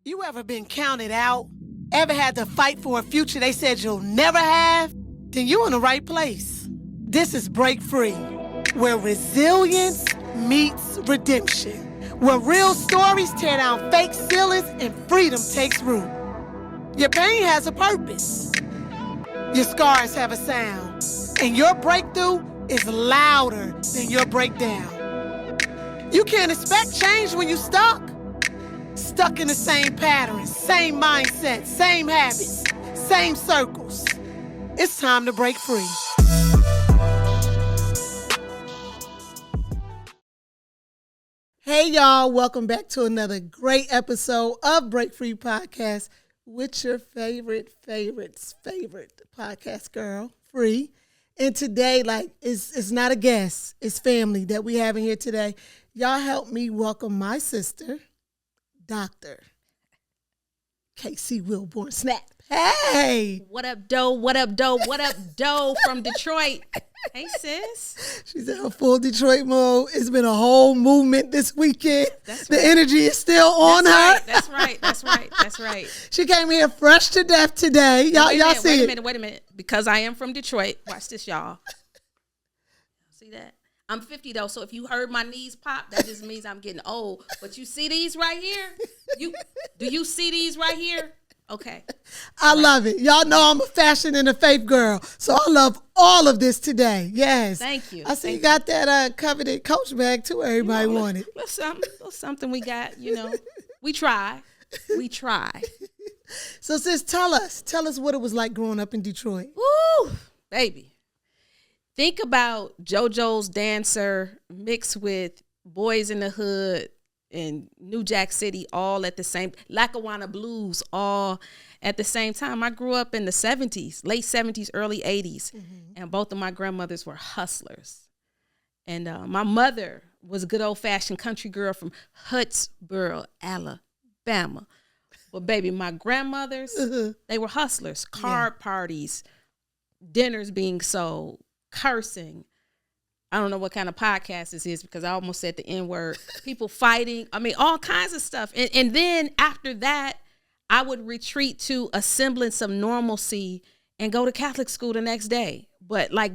You ever been counted out? Ever had to fight for a future they said you'll never have? Then you're in the right place. This is Break Free, where resilience meets redemption, where real stories tear down fake ceilings and freedom takes root. Your pain has a purpose. Your scars have a sound. And your breakthrough is louder than your breakdown. You can't expect change when you're stuck. Stuck in the same patterns, same mindset, same habits, same circles. It's time to break free. Hey y'all, welcome back to another great episode of Break Free Podcast with your favorite podcast girl, Free. And today, it's not a guest, it's family that we have in here today. Y'all help me welcome my sister, Dr. Kenyetta Wilbourn Snapp. Hey! What up, doe? What up, doe? What up, doe from Detroit? Hey, sis. She's in her full Detroit mode. It's been a whole movement this weekend. That's right. The energy is still on her. Right. That's right. She came here fresh to death today. Y'all see it. Wait a minute. Because I am from Detroit. Watch this, y'all. See that? I'm 50 though, so if you heard my knees pop, that just means I'm getting old. But you see these right here? Do you see these right here? Okay. I love it. Y'all know I'm a fashion and a faith girl, so I love all of this today. Yes. Thank you. I see you got that coveted Coach bag too. Everybody wanted. Little something we got. We try. So sis, tell us what it was like growing up in Detroit. Woo, baby. Think about JoJo's Dancer mixed with Boys in the Hood and New Jack City all at the same, Lackawanna Blues all at the same time. I grew up in the 70s, late 70s, early 80s, and both of my grandmothers were hustlers. And my mother was a good old-fashioned country girl from Huntsboro, Alabama. But baby, my grandmothers, they were hustlers, card parties, dinners being sold, cursing. I don't know what kind of podcast this is because I almost said the N-word. People fighting. I mean, all kinds of stuff. And then after that, I would retreat to a semblance of normalcy and go to Catholic school the next day. But my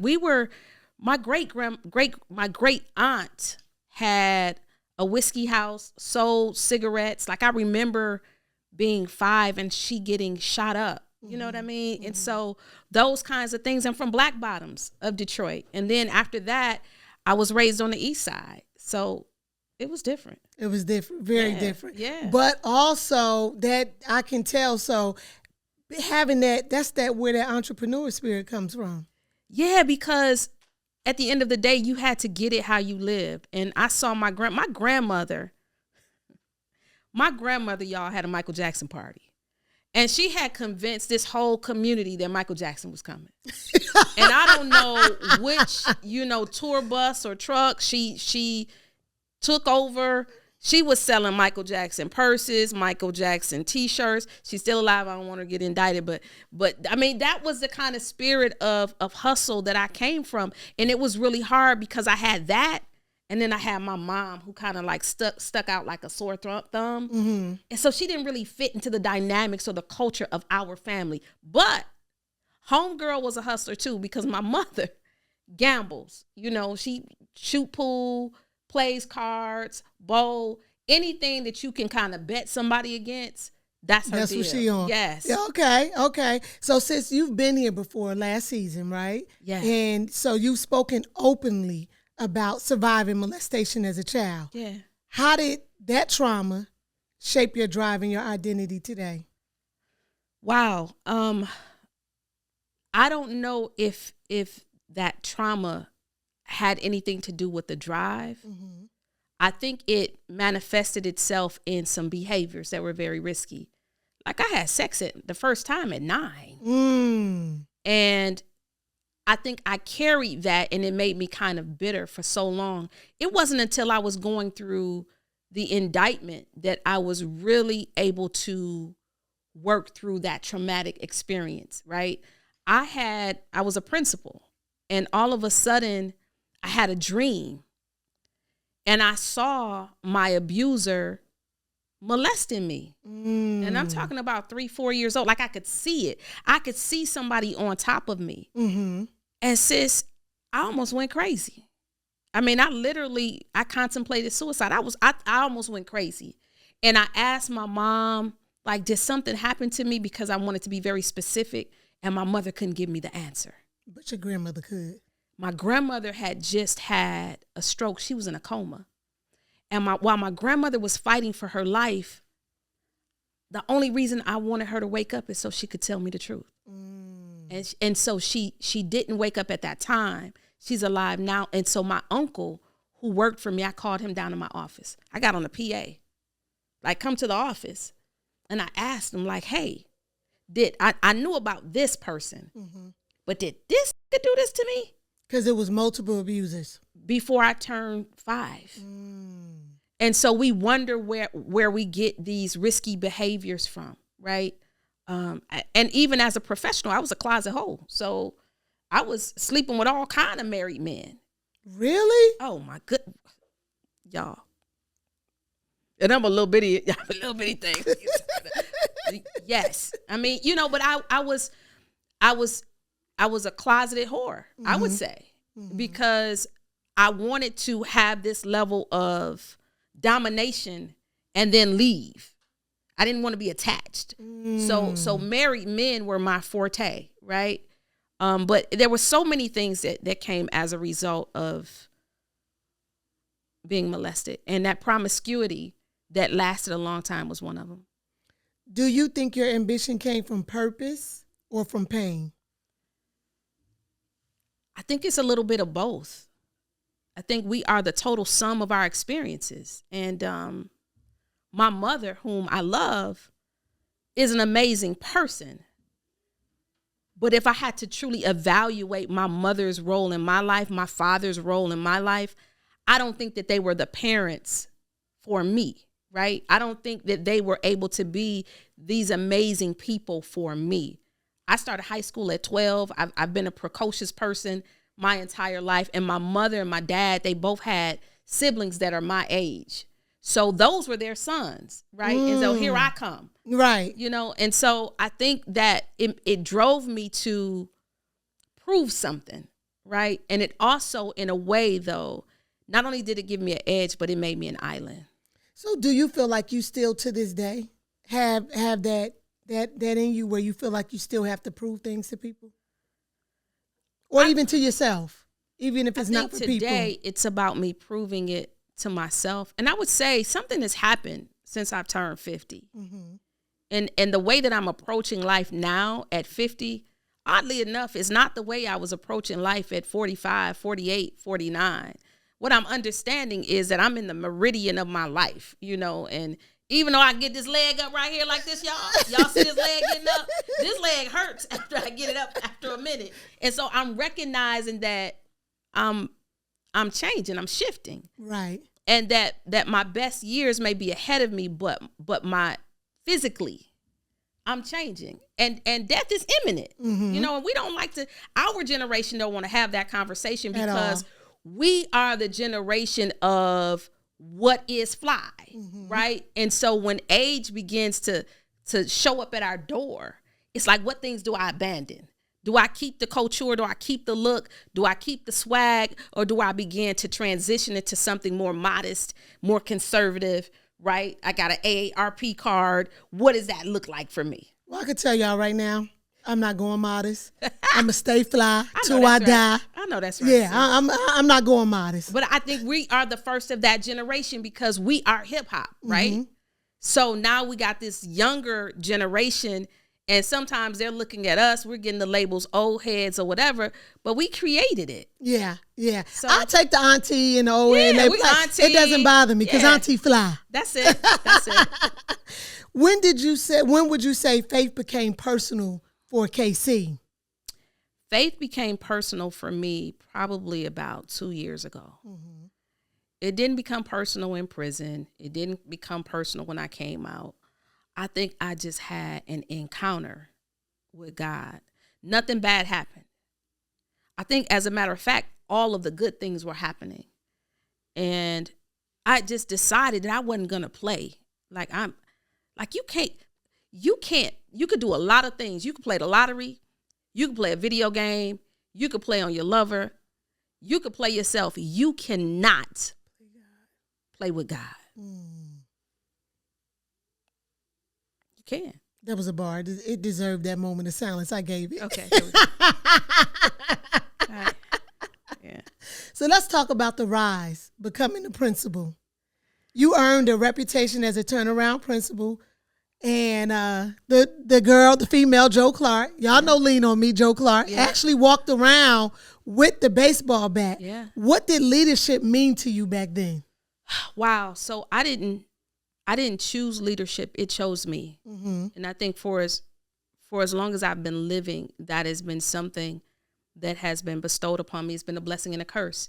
great aunt had a whiskey house, sold cigarettes. Like I remember being 5 and she getting shot up. You know what I mean? Mm-hmm. And so those kinds of things. I'm from Black Bottoms of Detroit. And then after that, I was raised on the east side. So it was different. It was different, very different. Yeah. But also that I can tell, so having that's where that entrepreneur spirit comes from. Yeah, because at the end of the day, you had to get it how you lived. And I saw my grandmother, y'all, had a Michael Jackson party. And she had convinced this whole community that Michael Jackson was coming. And I don't know which, tour bus or truck she took over. She was selling Michael Jackson purses, Michael Jackson T-shirts. She's still alive. I don't want her to get indicted. But I mean, that was the kind of spirit of hustle that I came from. And it was really hard because I had that. And then I had my mom who kind of like stuck out like a sore thumb. Mm-hmm. And so she didn't really fit into the dynamics or the culture of our family. But homegirl was a hustler too because my mother gambles. She shoot pool, plays cards, bowl, anything that you can kind of bet somebody against. That's her deal. What she on. Yes. Yeah, okay. So sis, you've been here before last season, right? Yeah. And so you've spoken openly about surviving molestation as a child. Yeah. How did that trauma shape your drive and your identity today? Wow. I don't know if that trauma had anything to do with the drive. Mm-hmm. I think it manifested itself in some behaviors that were very risky. Like I had sex the first time at 9. And I think I carried that and it made me kind of bitter for so long. It wasn't until I was going through the indictment that I was really able to work through that traumatic experience, right? I was a principal and all of a sudden I had a dream and I saw my abuser molesting me. And I'm talking about 3-4 years old. Like, I could see it. I could see somebody on top of me. And sis, I almost went crazy. I mean, I contemplated suicide. I almost went crazy. And I asked my mom, like, did something happen to me? Because I wanted to be very specific, and my mother couldn't give me the answer. But your grandmother could. My grandmother had just had a stroke. She was in a coma. And while my grandmother was fighting for her life, the only reason I wanted her to wake up is so she could tell me the truth. And so she didn't wake up at that time. She's alive now. And so my uncle, who worked for me, I called him down to my office. I got on the PA, like, come to the office. And I asked him, like, hey, I knew about this person, but did this do this to me? Because it was multiple abusers. Before I turned 5. And so we wonder where we get these risky behaviors from, right? And even as a professional, I was a closet hoe. So I was sleeping with all kind of married men. Really? Oh, my good. Y'all. And I'm a little bitty thing. Yes. I mean, but I was a closeted whore, I would say, because I wanted to have this level of domination and then leave. I didn't want to be attached. So married men were my forte, right? But there were so many things that came as a result of being molested. And that promiscuity that lasted a long time was one of them. Do you think your ambition came from purpose or from pain? I think it's a little bit of both. I think we are the total sum of our experiences. And my mother, whom I love, is an amazing person. But if I had to truly evaluate my mother's role in my life, my father's role in my life, I don't think that they were the parents for me, right? I don't think that they were able to be these amazing people for me. I started high school at 12. I've been a precocious person my entire life. And my mother and my dad, they both had siblings that are my age. So those were their sons, right? And so here I come. Right. And so I think that it drove me to prove something, right? And it also, in a way, though, not only did it give me an edge, but it made me an island. So do you feel like you still to this day have that in you where you feel like you still have to prove things to people? Or even to yourself, even if it's not for people? Today, it's about me proving it to myself. And I would say something has happened since I've turned 50. And the way that I'm approaching life now at 50, oddly enough, is not the way I was approaching life at 45, 48, 49. What I'm understanding is that I'm in the meridian of my life, and even though I get this leg up right here like this, y'all see this leg getting up? This leg hurts after I get it up after a minute. And so I'm recognizing that I'm changing, I'm shifting. Right. And that my best years may be ahead of me, but my physically, I'm changing. And death is imminent. And we don't like to, our generation don't want to have that conversation because we are the generation of what is fly, right? And so when age begins to show up at our door, it's like, what things do I abandon? Do I keep the couture? Do I keep the look? Do I keep the swag? Or do I begin to transition into something more modest, more conservative, right? I got an AARP card. What does that look like for me? Well, I can tell y'all right now, I'm not going modest. I'm going to stay fly till I die. I know that's right. Yeah, I'm not going modest. But I think we are the first of that generation because we are hip hop, right? So now we got this younger generation, and sometimes they're looking at us. We're getting the labels old heads or whatever, but we created it. Yeah. So I take the auntie and the old head. It doesn't bother me because auntie fly. That's it. When would you say faith became personal for KC? Faith became personal for me probably about 2 years ago. It didn't become personal in prison. It didn't become personal when I came out. I think I just had an encounter with God. Nothing bad happened. I think, as a matter of fact, all of the good things were happening. And I just decided that I wasn't going to play. Like you could do a lot of things. You could play the lottery. You could play a video game. You could play on your lover. You could play yourself. You cannot play with God. You can. That was a bar. It deserved that moment of silence. I gave it. Okay. Here we go. All right. Yeah. So let's talk about the rise, becoming the principal. You earned a reputation as a turnaround principal. And the female, Joe Clark, y'all know Lean On Me, Joe Clark, actually walked around with the baseball bat. Yeah. What did leadership mean to you back then? Wow. So I didn't choose leadership. It chose me. Mm-hmm. And I think for as long as I've been living, that has been something that has been bestowed upon me. It's been a blessing and a curse.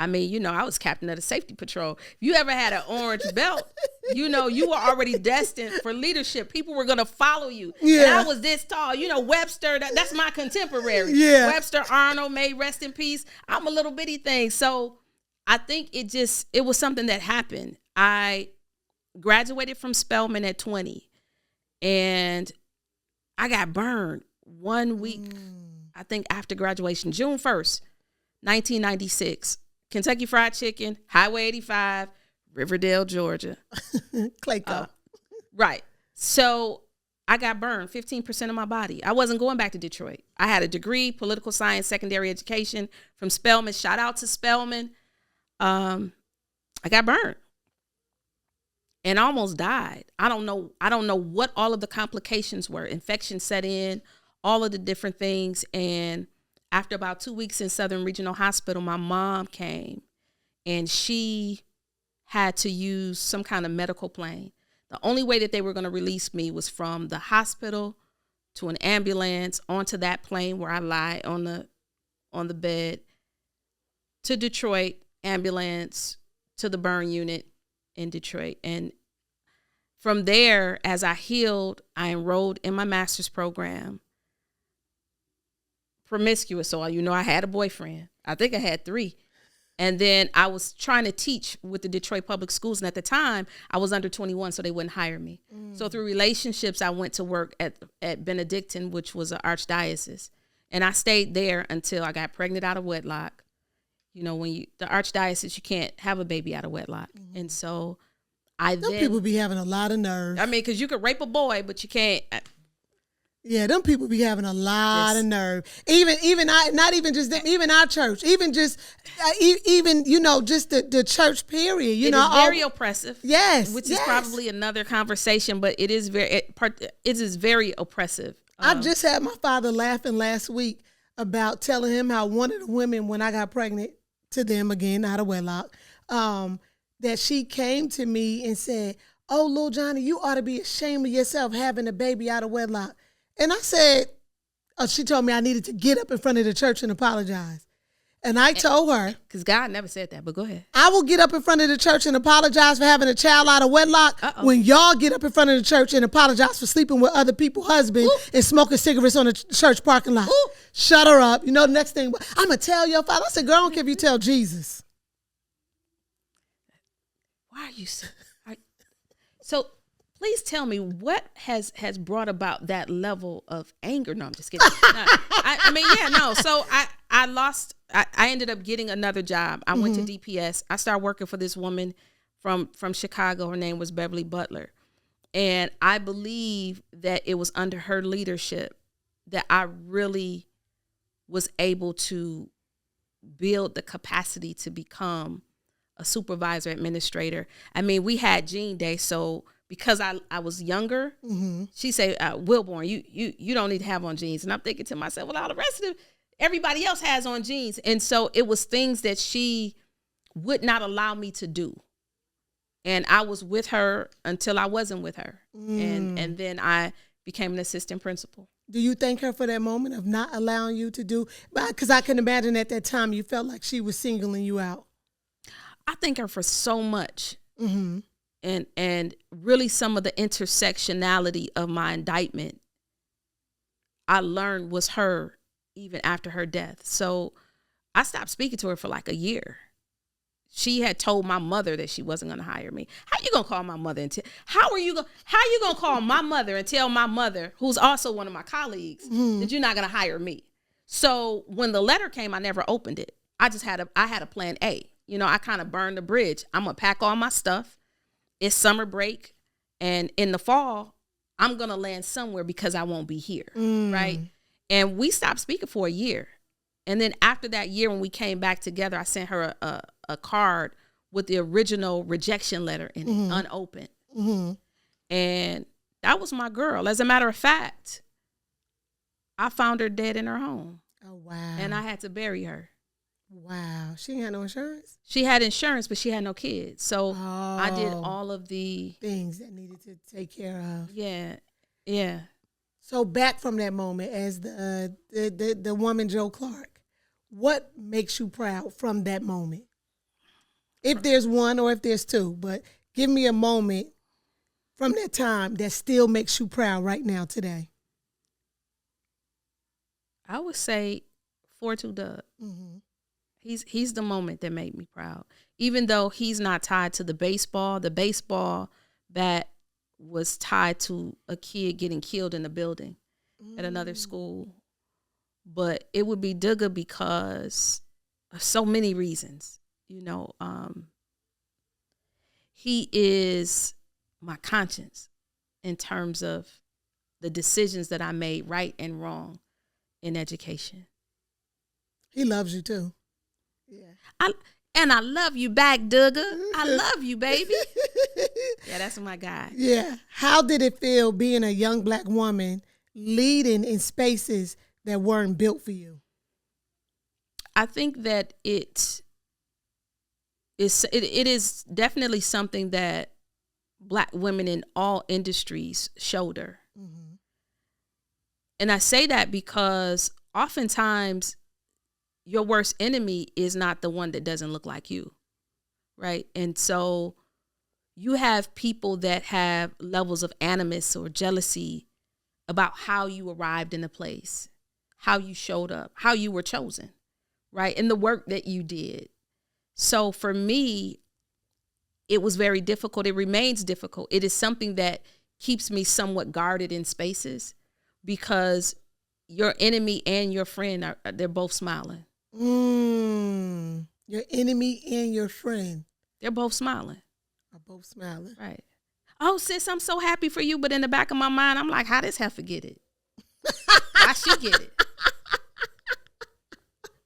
I mean, I was captain of the safety patrol. If you ever had an orange belt, you were already destined for leadership. People were going to follow you. Yeah. And I was this tall. Webster, that's my contemporary. Yeah. Webster Arnold, may rest in peace. I'm a little bitty thing. So I think it was something that happened. I graduated from Spelman at 20, and I got burned 1 week, I think, after graduation, June 1st, 1996. Kentucky Fried Chicken, Highway 85, Riverdale, Georgia. Clayco. Right. So I got burned 15% of my body. I wasn't going back to Detroit. I had a degree, political science, secondary education from Spelman. Shout out to Spelman. I got burned and almost died. I don't know what all of the complications were. Infection set in, all of the different things. And after about 2 weeks in Southern Regional Hospital, my mom came and she had to use some kind of medical plane. The only way that they were going to release me was from the hospital to an ambulance, onto that plane where I lie on the bed, to Detroit, ambulance, to the burn unit in Detroit. And from there, as I healed, I enrolled in my master's program. Promiscuous. So, I had a boyfriend. I think I had 3. And then I was trying to teach with the Detroit Public Schools. And at the time, I was under 21, so they wouldn't hire me. So through relationships, I went to work at Benedictine, which was an archdiocese. And I stayed there until I got pregnant out of wedlock. When the archdiocese, you can't have a baby out of wedlock. And so them people be having a lot of nerve. I mean, because you could rape a boy, but you can't. Yeah, them people be having a lot of nerve. Even not even just them, even our church, even just just the church period. It is very oppressive. Yes, which is probably another conversation, but it is very oppressive. I just had my father laughing last week about telling him how one of the women, when I got pregnant to them again out of wedlock, that she came to me and said, "Oh, little Johnny, you ought to be ashamed of yourself having a baby out of wedlock." And I said, she told me I needed to get up in front of the church and apologize. And I told her, because God never said that, but go ahead. I will get up in front of the church and apologize for having a child out of wedlock when y'all get up in front of the church and apologize for sleeping with other people's husbands and smoking cigarettes on the church parking lot. Shut her up. The next thing, I'm going to tell your father. I said, girl, I don't care if you tell Jesus. Why are you so please tell me what has brought about that level of anger. No, I'm just kidding. No, So I ended up getting another job. I went to DPS. I started working for this woman from Chicago. Her name was Beverly Butler. And I believe that it was under her leadership that I really was able to build the capacity to become a supervisor administrator. I mean, we had Jean Day, so because I was younger, she said, Wilborn, you don't need to have on jeans. And I'm thinking to myself, well, all the rest of everybody else has on jeans. And so it was things that she would not allow me to do. And I was with her until I wasn't with her. And then I became an assistant principal. Do you thank her for that moment of not allowing you to do? Because I can imagine at that time you felt like she was singling you out. I thank her for so much. And really some of the intersectionality of my indictment I learned was her even after her death. So I stopped speaking to her for like a year. She had told my mother that she wasn't going to hire me. How you going to call my mother and how you going to call my mother and tell my mother, who's also one of my colleagues, that you're not going to hire me? So when the letter came, I never opened it. I had a plan A. You know, I kind of burned the bridge. I'm going to pack all my stuff. It's summer break. And in the fall, I'm going to land somewhere because I won't be here. Right. And we stopped speaking for a year. And then after that year, when we came back together, I sent her a card with the original rejection letter in it, unopened. And that was my girl. As a matter of fact, I found her dead in her home. Oh, wow. And I had to bury her. Wow. She had no insurance? She had insurance, but she had no kids. So I did all of the things that needed to take care of. Yeah. Yeah. So back from that moment as the woman Joe Clark, what makes you proud from that moment? If there's one or if there's two, but give me a moment from that time that still makes you proud right now today. I would say 4-2 Doug. He's the moment that made me proud. Even though he's not tied to the baseball bat was tied to a kid getting killed in a building at another school. But it would be Dugga because of so many reasons. You know, he is my conscience in terms of the decisions that I made, right and wrong, in education. He loves you too. Yeah. I love you back, Dugga. I love you, baby. Yeah, that's my guy. Yeah. How did it feel being a young Black woman leading in spaces that weren't built for you? I think that it is definitely something that Black women in all industries shoulder. And I say that because oftentimes your worst enemy is not the one that doesn't look like you, right? And so you have people that have levels of animus or jealousy about how you arrived in a place, how you showed up, how you were chosen, right? And the work that you did. So for me, it was very difficult. It remains difficult. It is something that keeps me somewhat guarded in spaces because your enemy and your friend, they're both smiling. Your enemy and your friend. They're both smiling. Are both smiling. Right. Oh, sis, I'm so happy for you. But in the back of my mind, I'm like, how this heifer get it? Why she get it?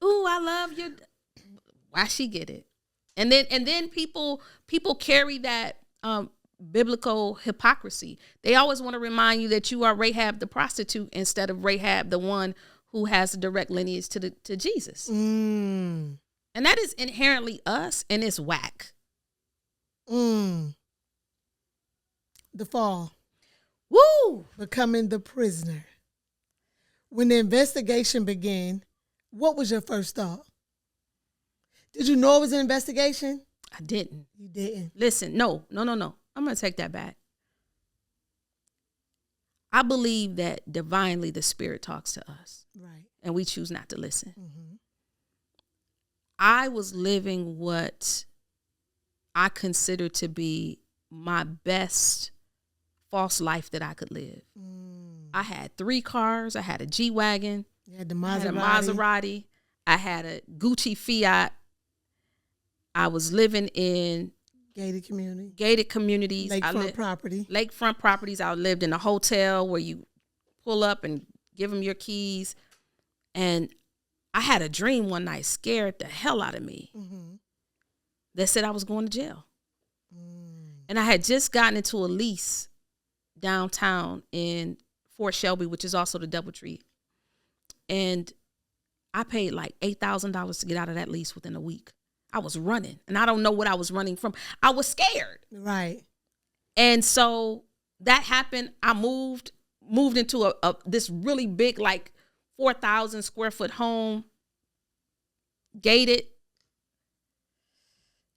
Ooh, I love you. Why she get it? And then people carry that biblical hypocrisy. They always want to remind you that you are Rahab the prostitute instead of Rahab the one who has a direct lineage to Jesus. And that is inherently us, and it's whack. The fall. Woo! Becoming the prisoner. When the investigation began, what was your first thought? Did you know it was an investigation? I didn't. You didn't? Listen, no. I'm going to take that back. I believe that divinely the Spirit talks to us. Right. And we choose not to listen. I was living what I consider to be my best false life that I could live. I had 3 cars. I had a G-Wagon. You had the I had a Maserati. I had a Gucci Fiat. I was living in gated communities. Lakefront properties. I lived in a hotel where you pull up and give them your keys. And I had a dream one night, scared the hell out of me, that said I was going to jail. And I had just gotten into a lease downtown in Fort Shelby, which is also the DoubleTree. And I paid like $8,000 to get out of that lease within a week. I was running, and I don't know what I was running from. I was scared. Right. And so that happened. I moved into this really big, like 4,000 square foot home, gated.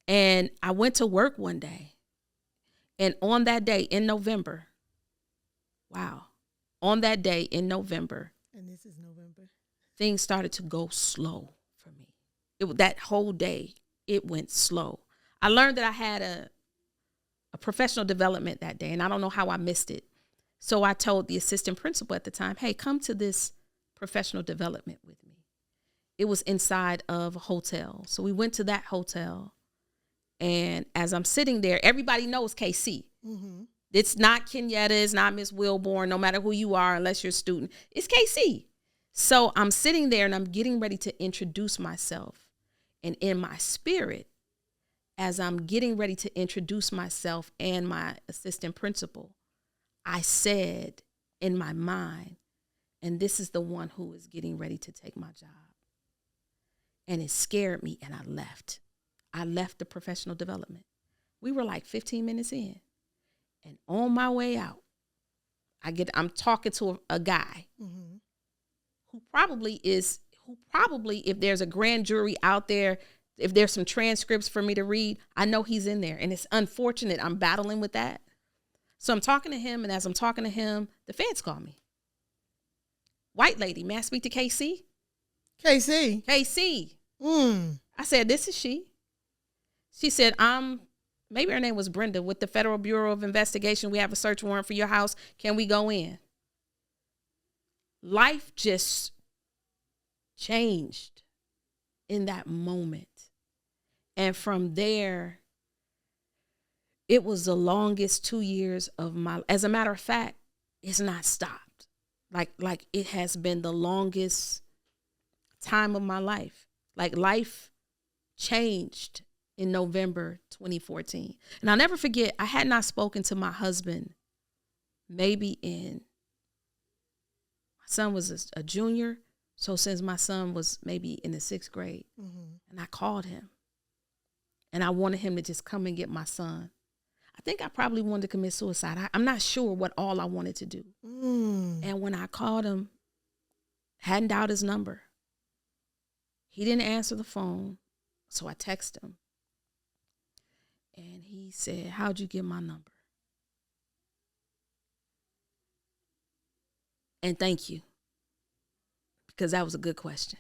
And I went to work one day. And on that day in November, and this is November, things started to go slow for me. That whole day it went slow. I learned that I had a professional development that day, and I don't know how I missed it. So I told the assistant principal at the time, hey, come to this professional development with me. It was inside of a hotel. So we went to that hotel. And as I'm sitting there, everybody knows KC. Mm-hmm. It's not Kenyetta, it's not Miss Wilborn, no matter who you are, unless you're a student. It's KC. So I'm sitting there and I'm getting ready to introduce myself. And in my spirit, as I'm getting ready to introduce myself and my assistant principal, I said in my mind, and this is the one who is getting ready to take my job. And it scared me, and I left. I left the professional development. We were like 15 minutes in. And on my way out, I'm talking to a guy mm-hmm. who probably, if there's a grand jury out there, if there's some transcripts for me to read, I know he's in there. And it's unfortunate I'm battling with that. So I'm talking to him, and as I'm talking to him, the feds call me. White lady, may I speak to KC? KC. KC. Mm. I said, this is she. She said, maybe her name was Brenda, with the Federal Bureau of Investigation. We have a search warrant for your house. Can we go in? Life just changed in that moment. And from there, it was the longest 2 years of my life. As a matter of fact, it's not stopped. Like it has been the longest time of my life. Like life changed in November 2014. And I'll never forget, I had not spoken to my husband my son was a junior. So since my son was maybe in the 6th grade, mm-hmm. and I called him and I wanted him to just come and get my son. I think I probably wanted to commit suicide. I'm not sure what all I wanted to do. Mm. And when I called him, hadn't dialed his number. He didn't answer the phone. So I texted him. And he said, how'd you get my number? And thank you. Because that was a good question.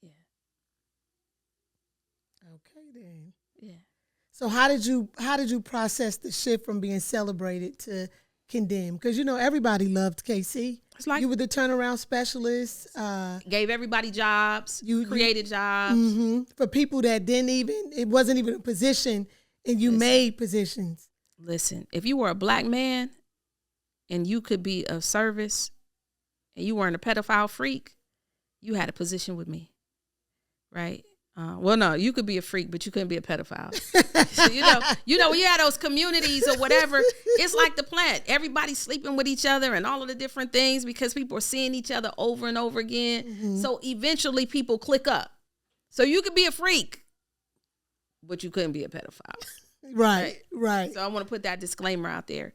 Yeah. Okay then. Yeah. So how did you process the shift from being celebrated to condemned? Because everybody loved KC. It's like you were the turnaround specialist. Gave everybody jobs. You created jobs mm-hmm, for people that it wasn't even a position, and you made positions. Listen, if you were a black man and you could be of service and you weren't a pedophile freak, you had a position with me, right? Well, no, you could be a freak, but you couldn't be a pedophile. So, when you had those communities or whatever, it's like the plant. Everybody's sleeping with each other and all of the different things because people are seeing each other over and over again. Mm-hmm. So eventually people click up. So you could be a freak, but you couldn't be a pedophile. Right. So I want to put that disclaimer out there.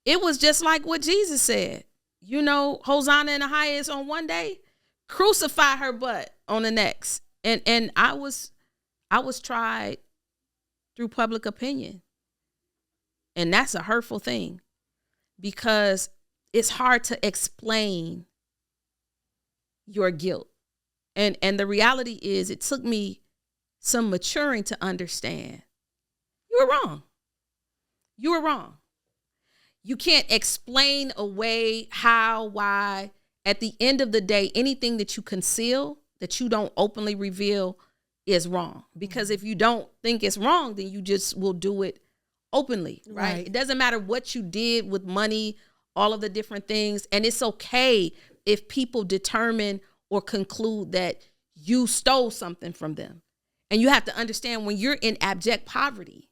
It was just like what Jesus said. Hosanna in the highest on one day, crucify her butt on the next. And I was tried through public opinion. And that's a hurtful thing because it's hard to explain your guilt. And the reality is it took me some maturing to understand you were wrong. You were wrong. You can't explain away how, why. At the end of the day, anything that you conceal, that you don't openly reveal, is wrong. Because if you don't think it's wrong, then you just will do it openly, right? It doesn't matter what you did with money, all of the different things. And it's okay if people determine or conclude that you stole something from them. And you have to understand when you're in abject poverty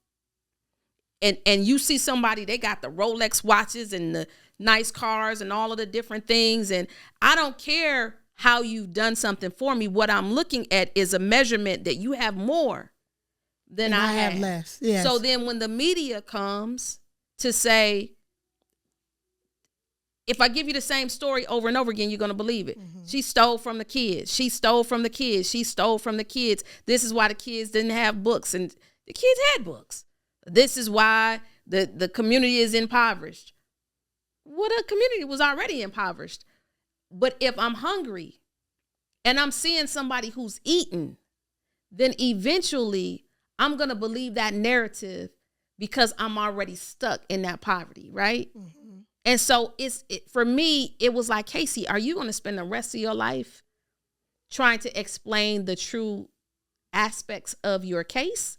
and you see somebody, they got the Rolex watches and the nice cars and all of the different things. And I don't care how you've done something for me. What I'm looking at is a measurement that you have more than I have less. Yes. So then when the media comes to say, if I give you the same story over and over again, you're going to believe it. Mm-hmm. She stole from the kids. She stole from the kids. She stole from the kids. This is why the kids didn't have books and the kids had books. This is why the community is impoverished. Well, the community was already impoverished. But if I'm hungry and I'm seeing somebody who's eating, then eventually I'm going to believe that narrative because I'm already stuck in that poverty, right? Mm-hmm. And so for me, it was like, Casey, are you going to spend the rest of your life trying to explain the true aspects of your case?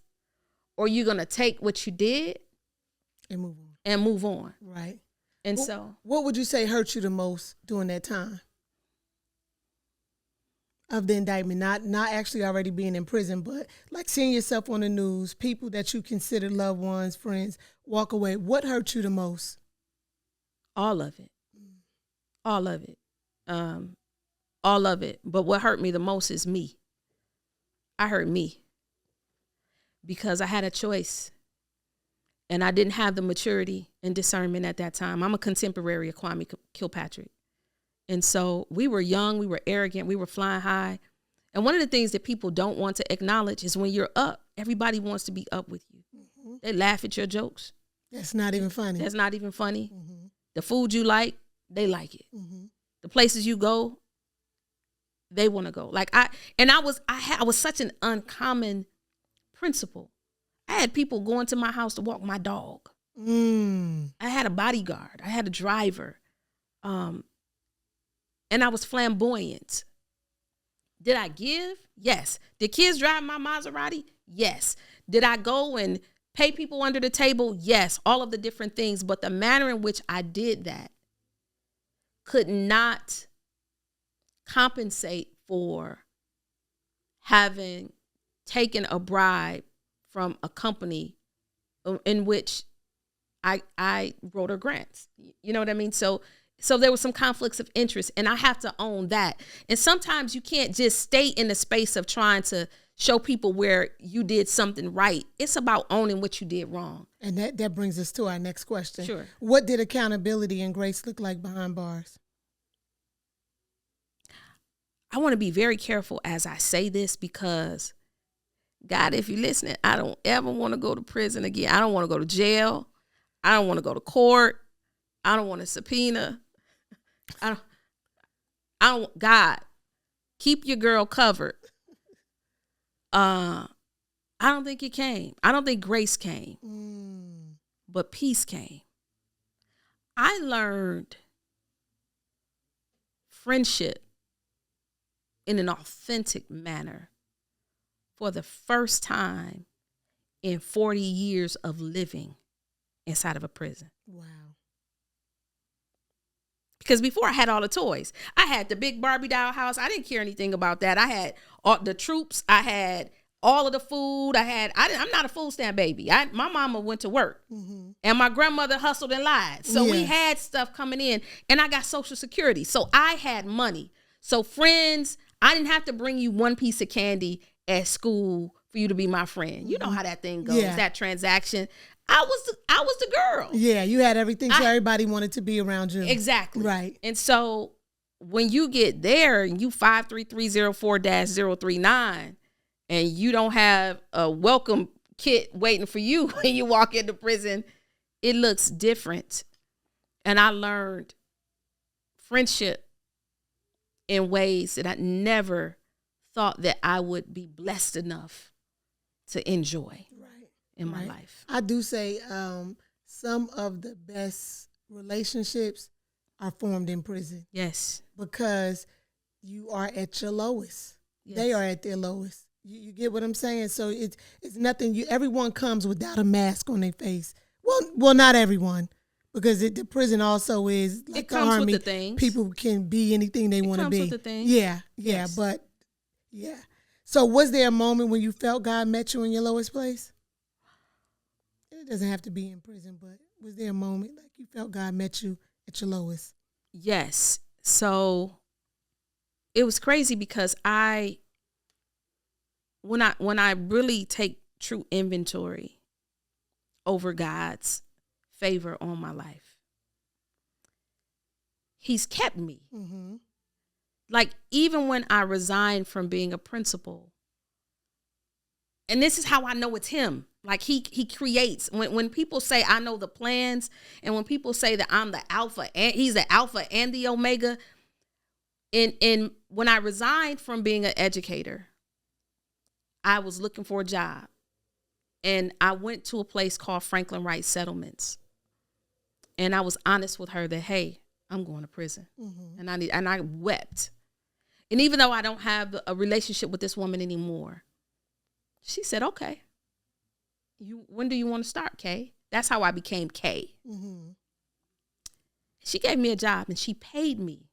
Or are you going to take what you did and move on? Right. And so what would you say hurt you the most during that time of the indictment? Not actually already being in prison, but like seeing yourself on the news, people that you consider loved ones, friends, walk away. What hurt you the most? All of it. All of it. All of it. But what hurt me the most is me. I hurt me because I had a choice and I didn't have the maturity and discernment at that time. I'm a contemporary of Kwame Kilpatrick. And so we were young, we were arrogant, we were flying high. And one of the things that people don't want to acknowledge is when you're up, everybody wants to be up with you. Mm-hmm. They laugh at your jokes. That's not even funny. That's not even funny. Mm-hmm. The food you like, they like it. Mm-hmm. The places you go, they want to go. Like I was such an uncommon principal. I had people going to my house to walk my dog. I had a bodyguard. I had a driver. And I was flamboyant. Did I give? Yes. Did kids drive my Maserati? Yes. Did I go and pay people under the table? Yes. All of the different things. But the manner in which I did that could not compensate for having taken a bribe from a company in which I wrote her grants. You know what I mean? So there was some conflicts of interest, and I have to own that. And sometimes you can't just stay in the space of trying to show people where you did something right. It's about owning what you did wrong. And that brings us to our next question. Sure. What did accountability and grace look like behind bars? I want to be very careful as I say this because, God, if you're listening, I don't ever want to go to prison again. I don't want to go to jail. I don't want to go to court. I don't want to subpoena. God, keep your girl covered. I don't think it came. I don't think grace came, but peace came. I learned friendship in an authentic manner for the first time in 40 years of living inside of a prison. Wow. Because before I had all the toys. I had the big Barbie doll house. I didn't care anything about that. I had all the troops. I had all of the food. I'm not a food stamp baby. My mama went to work and my grandmother hustled and lied. So we had stuff coming in and I got Social Security. So I had money. So friends, I didn't have to bring you one piece of candy at school for you to be my friend. You know how that thing goes, that transaction. I was the girl. Yeah, you had everything, so everybody wanted to be around you. Exactly. Right. And so when you get there and you 53304-039 and you don't have a welcome kit waiting for you when you walk into prison, it looks different. And I learned friendship in ways that I never thought that I would be blessed enough to enjoy in my life. I do say some of the best relationships are formed in prison. Yes. Because you are at your lowest. Yes. They are at their lowest. You get what I'm saying? So it's nothing. Everyone comes without a mask on their face. Well, not everyone. Because the prison also is like it comes the army. With the things. People can be anything they want to be. It comes with the things. Yeah, yes. But yeah. So was there a moment when you felt God met you in your lowest place? It doesn't have to be in prison, but was there a moment like you felt God met you at your lowest? Yes. So it was crazy because when I really take true inventory over God's favor on my life, He's kept me. Mm-hmm. Like even when I resigned from being a principal, and this is how I know it's Him. Like he creates. When people say I know the plans, and when people say that I'm the Alpha and He's the Alpha and the Omega, in when I resigned from being an educator, I was looking for a job. And I went to a place called Franklin Wright Settlements. And I was honest with her that, hey, I'm going to prison. And I wept. And even though I don't have a relationship with this woman anymore, she said, okay, when do you want to start, Kay? That's how I became Kay. She gave me a job and she paid me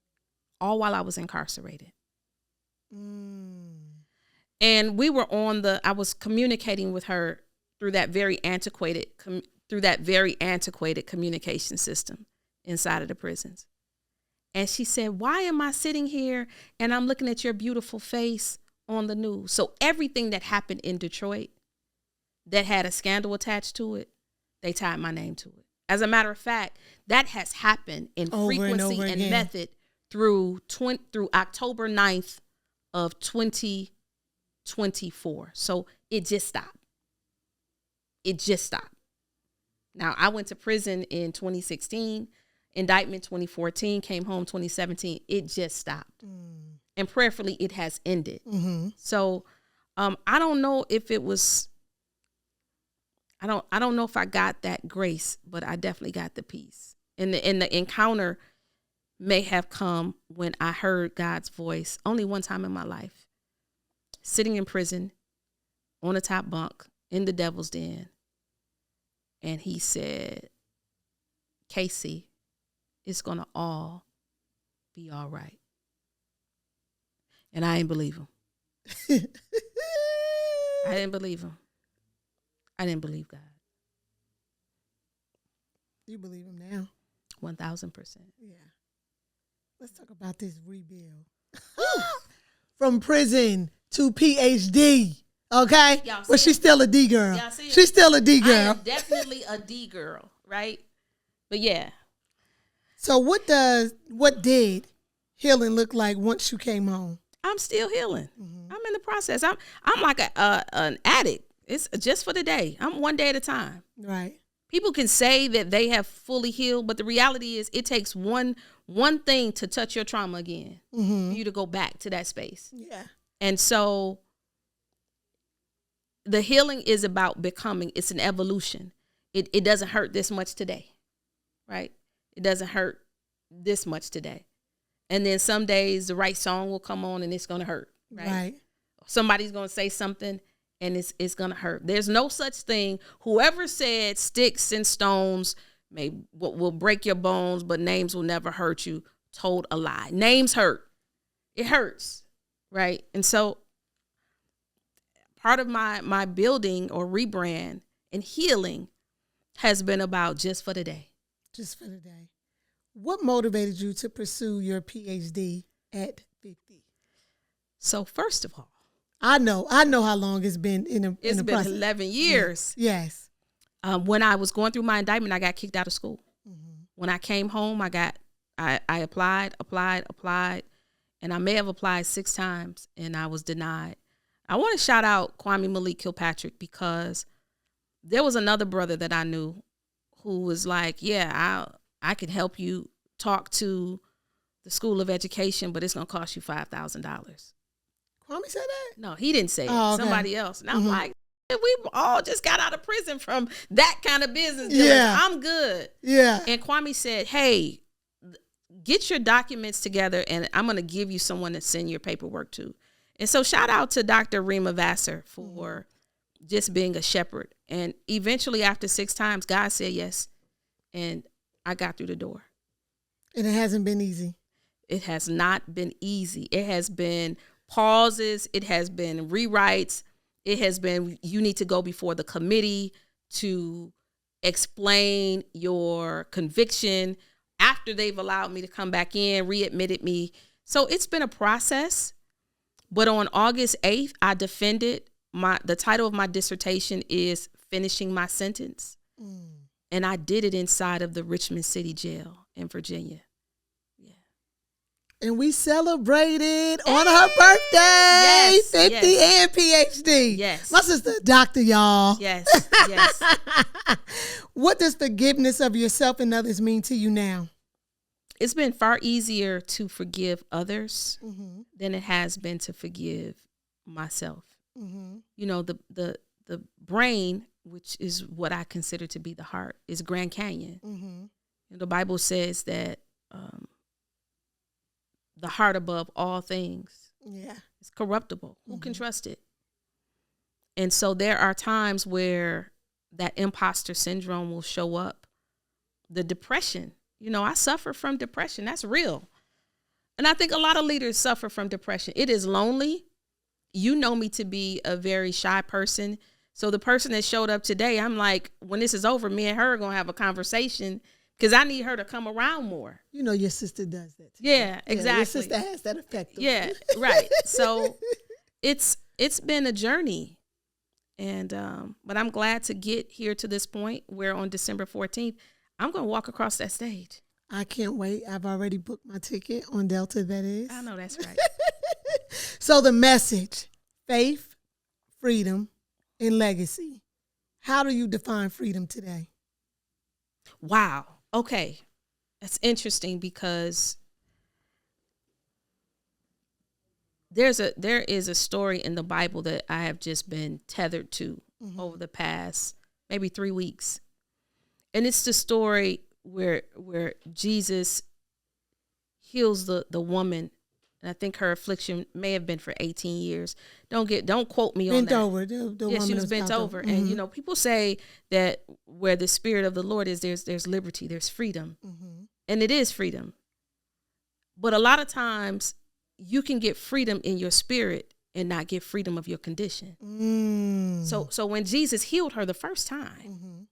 all while I was incarcerated. And we were I was communicating with her through that very antiquated communication system inside of the prisons. And she said, why am I sitting here and I'm looking at your beautiful face on the news? So everything that happened in Detroit that had a scandal attached to it, they tied my name to it. As a matter of fact, that has happened in frequency and method through October 9th of 2024. So it just stopped. Now, I went to prison in 2016, indictment 2014, came home 2017. It just stopped. And prayerfully, it has ended. So I don't know if it was, I don't know if I got that grace, but I definitely got the peace. And the encounter may have come when I heard God's voice only one time in my life, sitting in prison on a top bunk in the devil's den. And he said, Casey, it's going to all be all right. And I didn't believe him. I didn't believe him. I didn't believe God. You believe him now? 1,000%. Yeah. Let's talk about this rebuild. From prison to PhD. Okay? But she's still a D girl. She's still a D girl. I am definitely a D girl, right? But yeah. So what did healing look like once you came home? I'm still healing. I'm in the process. I'm like an addict. It's just for the day. I'm one day at a time. Right. People can say that they have fully healed, but the reality is it takes one thing to touch your trauma again for you to go back to that space. Yeah. And so the healing is about becoming. It's an evolution. It doesn't hurt this much today, right? It doesn't hurt this much today. And then some days the right song will come on and it's going to hurt, right? Somebody's going to say something and it's going to hurt. There's no such thing. Whoever said sticks and stones will break your bones, but names will never hurt you, told a lie. Names hurt. It hurts, right? And so part of my building or rebrand and healing has been about just for the day. Just for the day. What motivated you to pursue your PhD at 50? So first of all, I know how long it's been in the process. 11 years. Yes. When I was going through my indictment, I got kicked out of school. When I came home, I applied, and I may have applied 6 times, and I was denied. I want to shout out Kwame Malik Kilpatrick because there was another brother that I knew who was like, yeah, I could help you talk to the School of Education, but it's going to cost you $5,000. Kwame said that? No, he didn't say it. Okay. Somebody else. And I'm like, we all just got out of prison from that kind of business. Yeah. I'm good. Yeah. And Kwame said, hey, get your documents together and I'm going to give you someone to send your paperwork to. And so shout out to Dr. Rima Vassar for just being a shepherd. And eventually after 6 times, God said yes. And I got through the door. And it hasn't been easy. It has not been easy. It has been pauses. It has been rewrites. It has been, you need to go before the committee to explain your conviction after they've allowed me to come back in, readmitted me. So it's been a process. But on August 8th, I defended the title of my dissertation is Finishing My Sentence. And I did it inside of the Richmond City Jail in Virginia. Yeah. And we celebrated on her birthday, 50 and PhD. Yes. My sister, doctor, y'all. Yes, yes. What does forgiveness of yourself and others mean to you now? It's been far easier to forgive others than it has been to forgive myself. You know, the brain, which is what I consider to be the heart, is Grand Canyon. And the Bible says that the heart above all things is corruptible. Who can trust it? And so there are times where that imposter syndrome will show up. The depression, you know, I suffer from depression. That's real. And I think a lot of leaders suffer from depression. It is lonely. You know me to be a very shy person. So the person that showed up today, I'm like, when this is over, me and her are going to have a conversation because I need her to come around more. You know, your sister does that too. Yeah, exactly. Your sister has that effect on Yeah, you. right. So it's been a journey. And but I'm glad to get here to this point where on December 14th, I'm going to walk across that stage. I can't wait. I've already booked my ticket on Delta, that is. I know that's right. So the message, faith, freedom, and legacy. How do you define freedom today? Wow. Okay. That's interesting because there is a story in the Bible that I have just been tethered to over the past maybe 3 weeks. And it's the story where Jesus heals the woman, and I think her affliction may have been for 18 years. Don't quote me on that. Bent over. The Yeah, woman she was bent over. And you know, people say that where the spirit of the Lord is, there's liberty, there's freedom. And it is freedom. But a lot of times you can get freedom in your spirit and not get freedom of your condition. So when Jesus healed her the first time,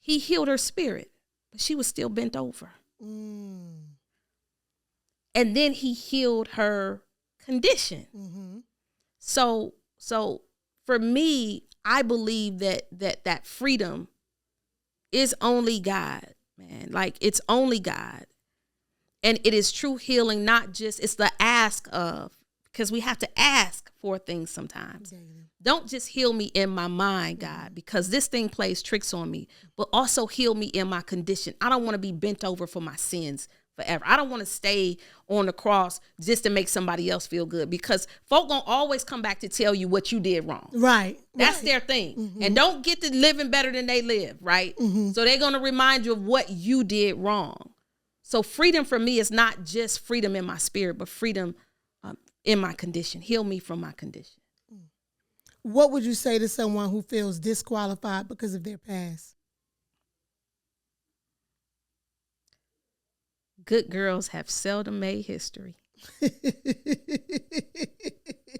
he healed her spirit, but she was still bent over. And then he healed her condition. So for me, I believe that freedom is only God, man. Like, it's only God. And it is true healing, not just, it's the ask of, because we have to ask for things sometimes. Don't just heal me in my mind, God, because this thing plays tricks on me, but also heal me in my condition. I don't want to be bent over for my sins forever. I don't want to stay on the cross just to make somebody else feel good, because folk gonna always come back to tell you what you did wrong. Right. That's their thing. And don't get to living better than they live, right? So they're going to remind you of what you did wrong. So freedom for me is not just freedom in my spirit, but freedom in my condition. Heal me from my condition. What would you say to someone who feels disqualified because of their past? Good girls have seldom made history.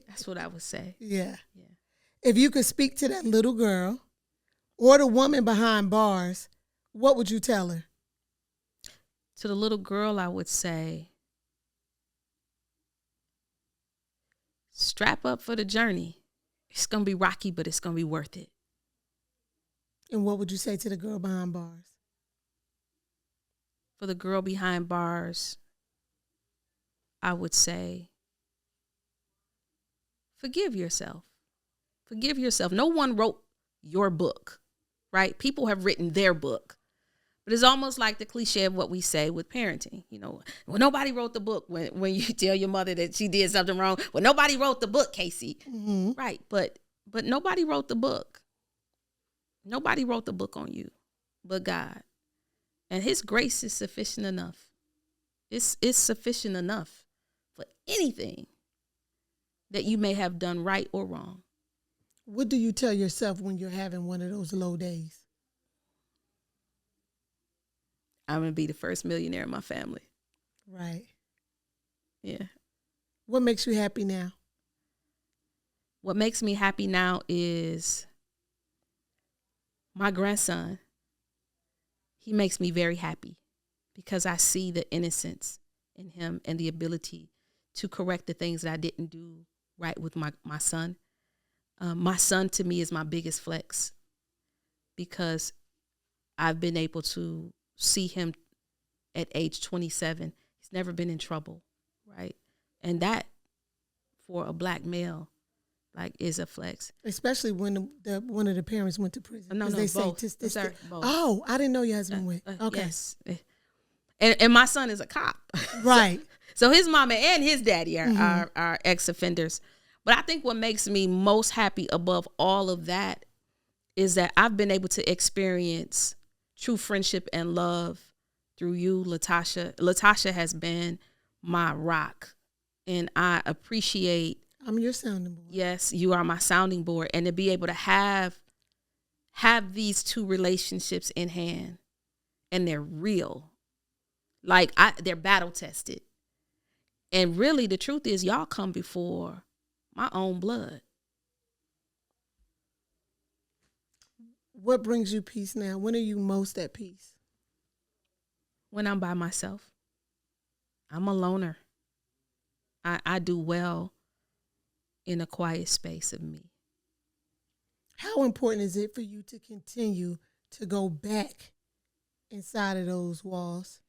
That's what I would say. Yeah. If you could speak to that little girl or the woman behind bars, what would you tell her? To the little girl, I would say, strap up for the journey. It's going to be rocky, but it's going to be worth it. And what would you say to the girl behind bars? For the girl behind bars, I would say, forgive yourself. Forgive yourself. No one wrote your book, right? People have written their book. But it's almost like the cliche of what we say with parenting. You know, well, nobody wrote the book when you tell your mother that she did something wrong. Well, nobody wrote the book, Casey. Right. But nobody wrote the book. Nobody wrote the book on you but God. And his grace is sufficient enough. It's sufficient enough for anything that you may have done right or wrong. What do you tell yourself when you're having one of those low days? I'm going to be the first millionaire in my family. Right. Yeah. What makes you happy now? What makes me happy now is my grandson. He makes me very happy because I see the innocence in him and the ability to correct the things that I didn't do right with my son. My son, to me, is my biggest flex because I've been able to see him at age 27. He's never been in trouble, right? And that, for a black male, like, is a flex. Especially when one of the parents went to prison. No, they both. Say, Both. Oh, I didn't know your husband went. Okay. Yes. And my son is a cop. Right. So his mama and his daddy are ex-offenders. But I think what makes me most happy above all of that is that I've been able to experience true friendship and love through you, Latasha. Latasha has been my rock, and I appreciate. I'm your sounding board. Yes, you are my sounding board, and to be able to have these two relationships in hand, and they're real, like they're battle tested, and really the truth is, y'all come before my own blood. What brings you peace now? When are you most at peace? When I'm by myself. I'm a loner. I do well in a quiet space of me. How important is it for you to continue to go back inside of those walls,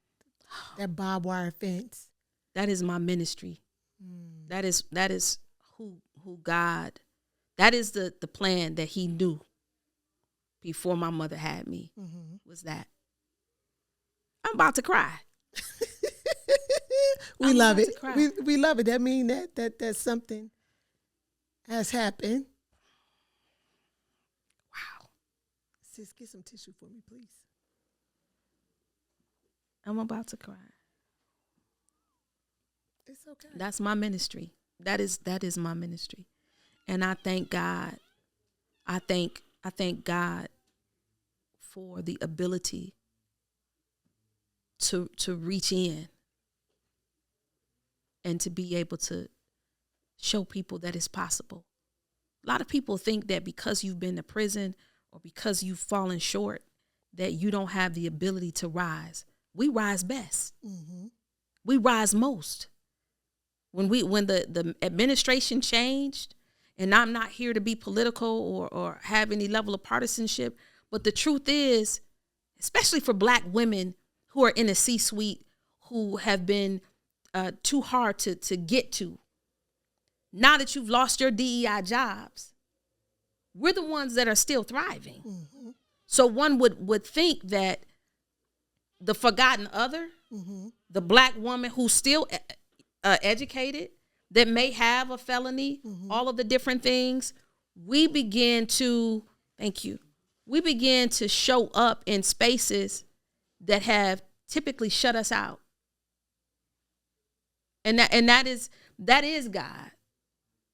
that barbed wire fence? That is my ministry. That is who God, that is the plan that he knew before my mother had me, was that. I'm about to cry. We love it. We love it. That means that something has happened. Wow. Sis, get some tissue for me, please. I'm about to cry. It's okay. That's my ministry. That is my ministry. And I thank God. I thank God for the ability to reach in and to be able to show people that it's possible. A lot of people think that because you've been to prison or because you've fallen short, that you don't have the ability to rise. We rise best. We rise most. When the administration changed, and I'm not here to be political or have any level of partisanship, but the truth is, especially for Black women who are in a C-suite who have been too hard to get to, now that you've lost your DEI jobs, we're the ones that are still thriving. So one would think that the forgotten other, the Black woman who's still educated, that may have a felony, all of the different things, we begin to show up in spaces that have typically shut us out. And that is God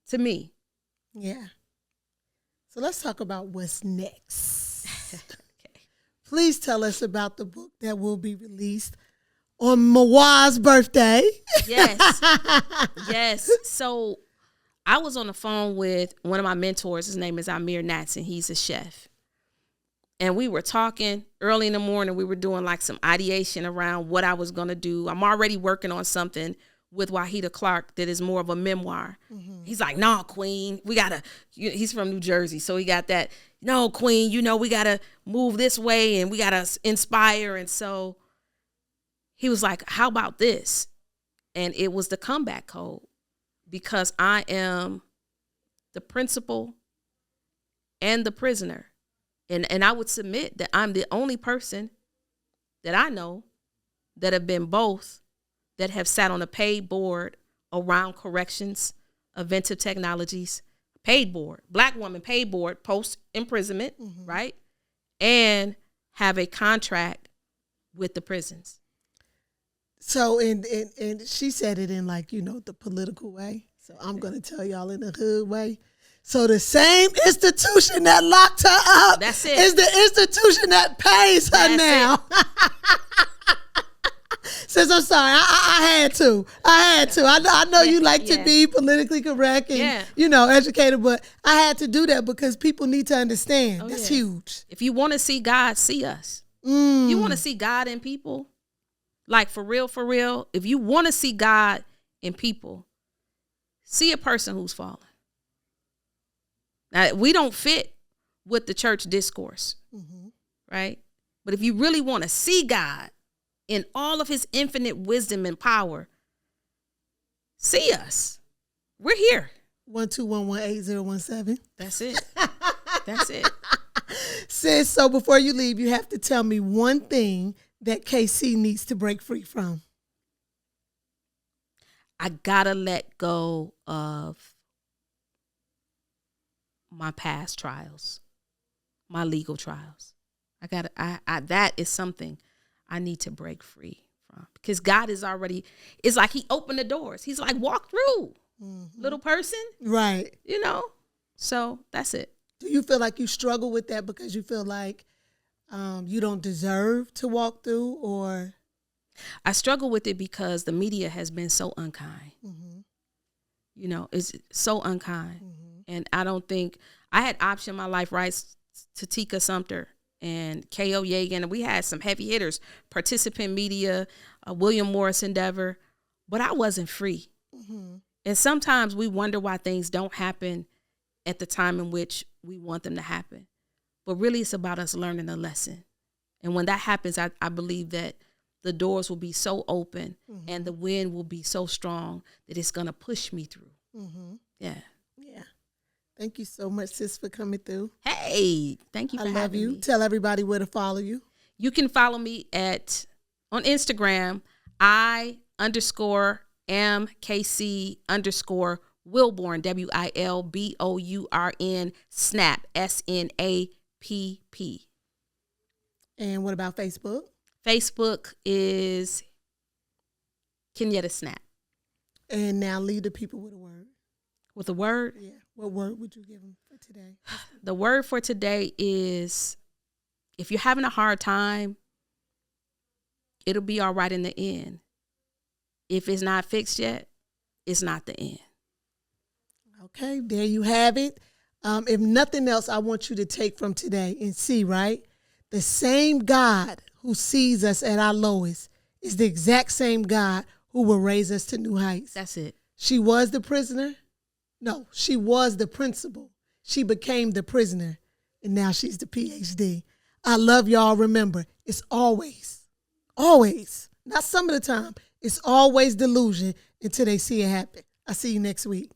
to me. Yeah. So let's talk about what's next. Okay. Please tell us about the book that will be released on Mawa's birthday. Yes. Yes. So I was on the phone with one of my mentors. His name is Amir Natson. He's a chef. And we were talking early in the morning. We were doing like some ideation around what I was going to do. I'm already working on something with Wahida Clark that is more of a memoir. He's like, no, Queen, we got to, he's from New Jersey. So he got that, no, Queen, we got to move this way and we got to inspire. And so he was like, how about this? And it was the comeback code, because I am the principal and the prisoner. And I would submit that I'm the only person that I know that have been both, that have sat on a paid board around corrections, inventive technologies, paid board, Black woman paid board, post imprisonment, right? And have a contract with the prisons. So, and she said it in like, the political way. So I'm going to tell y'all in the hood way. So the same institution that locked her up, that's it, is the institution that pays her now. Sis, I'm sorry. I had to. I know you like to be politically correct and, educated, but I had to do that because people need to understand. That's huge. If you want to see God, see us. You want to see God in people? Like for real, if you want to see God in people, see a person who's fallen. Now, we don't fit with the church discourse, right? But if you really want to see God in all of his infinite wisdom and power, see us. We're here. 1211817. That's it. That's it. Sis, so before you leave, you have to tell me one thing that KC needs to break free from. I gotta let go of my past trials, my legal trials. That is something I need to break free from, because God is already, it's like he opened the doors. He's like, walk through, little person. Right. You know? So that's it. Do you feel like you struggle with that because you feel like you don't deserve to walk through, or? I struggle with it because the media has been so unkind. You know, it's so unkind. And I don't think, I had optioned my life rights to Tika Sumter and K.O. Yegan, and we had some heavy hitters, Participant Media, William Morris Endeavor, but I wasn't free. And sometimes we wonder why things don't happen at the time in which we want them to happen. But really, it's about us learning a lesson. And when that happens, I believe that the doors will be so open and the wind will be so strong that it's going to push me through. Yeah. Yeah. Thank you so much, sis, for coming through. Hey, thank you for having me. I love you. Tell everybody where to follow you. You can follow me on Instagram, I_MKC_Wilborn, WILBOURN, Snapp, SNAPP. And what about Facebook? Facebook is Kenyetta Snapp. And now leave the people with a word. With a word? Yeah. What word would you give them for today? The word for today is, if you're having a hard time, it'll be all right in the end. If it's not fixed yet, it's not the end. Okay, there you have it. If nothing else, I want you to take from today and see, right? The same God who sees us at our lowest is the exact same God who will raise us to new heights. That's it. She was the prisoner. No, she was the principal. She became the prisoner, and now she's the PhD. I love y'all. Remember, it's always, not some of the time, it's always delusion until they see it happen. I'll see you next week.